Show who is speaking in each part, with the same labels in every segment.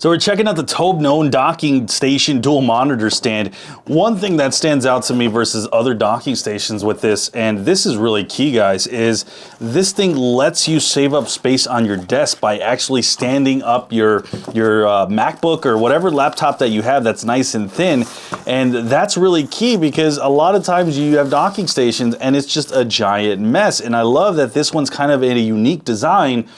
Speaker 1: So we're checking out the TOBENONE docking station dual monitor stand. One thing that stands out to me versus other docking stations with this, and this is really key guys, is this thing lets you save up space on your desk by actually standing up your MacBook or whatever laptop that you have that's nice and thin. And that's really key because a lot of times you have docking stations and it's just a giant mess. And I love that this one's kind of in a unique design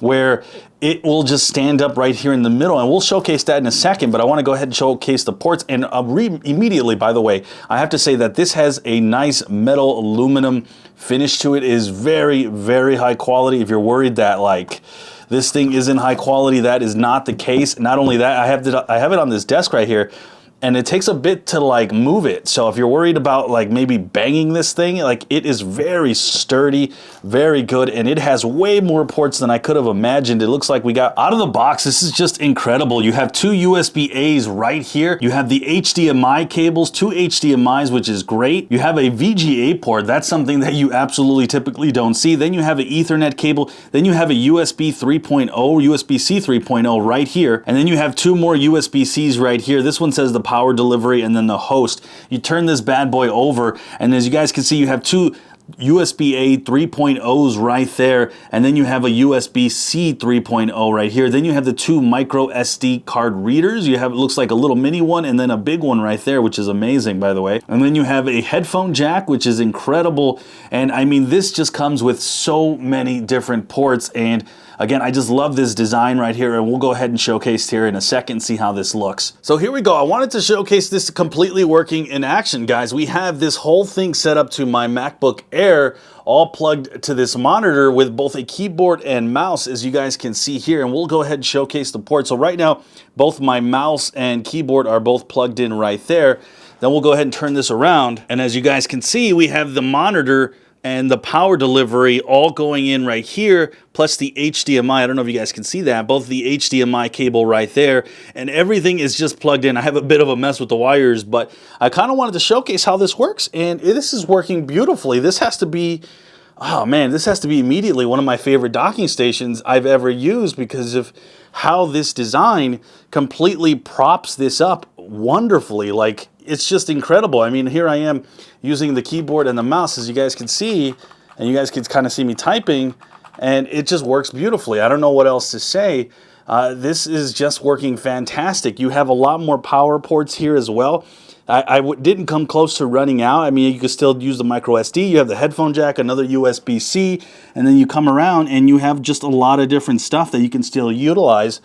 Speaker 1: where it will just stand up right here in the middle, and we'll showcase that in a second, but I want to go ahead and showcase the ports. And immediately, by the way, I have to say that this has a nice metal aluminum finish to it. It is very, very high quality. If you're worried that like this thing isn't high quality, that is not the case. Not only that, I have it on this desk right here, and it takes a bit to like move it. So if you're worried about like maybe banging this thing, like it is very sturdy, very good, and it has way more ports than I could have imagined. It looks like we got out of the box. This is just incredible. You have two USB-A's right here. You have the HDMI cables, two HDMI's, which is great. You have a VGA port. That's something that you absolutely typically don't see. Then you have an Ethernet cable. Then you have a USB 3.0, USB-C 3.0 right here. And then you have two more USB-C's right here. This one says the power delivery and then the host. You turn this bad boy over, and as you guys can see, you have two USB-A 3.0s right there, and then you have a USB-C 3.0 right here. Then you have the two micro SD card readers. You have, it looks like a little mini one and then a big one right there, which is amazing, by the way. And then you have a headphone jack, which is incredible. And I mean, this just comes with so many different ports. And again, I just love this design right here, and we'll go ahead and showcase here in a second and see how this looks. So here we go. I wanted to showcase this completely working in action, guys. We have this whole thing set up to my MacBook Air, all plugged to this monitor with both a keyboard and mouse, as you guys can see here, and we'll go ahead and showcase the port. So right now, both my mouse and keyboard are both plugged in right there. Then we'll go ahead and turn this around, and as you guys can see, we have the monitor and the power delivery all going in right here, plus the HDMI. I don't know if you guys can see that, both the HDMI cable right there, and everything is just plugged in. I have a bit of a mess with the wires, but I kind of wanted to showcase how this works, and this is working beautifully. This has to be, oh man, this has to be immediately one of my favorite docking stations I've ever used because of how this design completely props this up wonderfully. Like, it's just incredible. I mean, here I am using the keyboard and the mouse, as you guys can see, and you guys can kind of see me typing, and it just works beautifully. I don't know what else to say. This is just working fantastic. You have a lot more power ports here as well. I didn't come close to running out. I mean, you could still use the micro SD. You have the headphone jack, another USB-C, and then you come around and you have just a lot of different stuff that you can still utilize.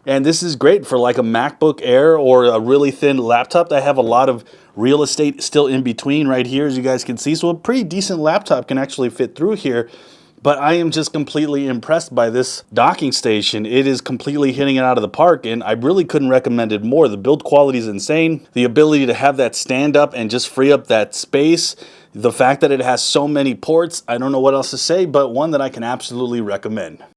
Speaker 1: And this is great for like a MacBook Air or a really thin laptop. I have a lot of real estate still in between right here, as you guys can see. So a pretty decent laptop can actually fit through here. But I am just completely impressed by this docking station. It is completely hitting it out of the park, and I really couldn't recommend it more. The build quality is insane. The ability to have that stand up and just free up that space. The fact that it has so many ports, I don't know what else to say, but one that I can absolutely recommend.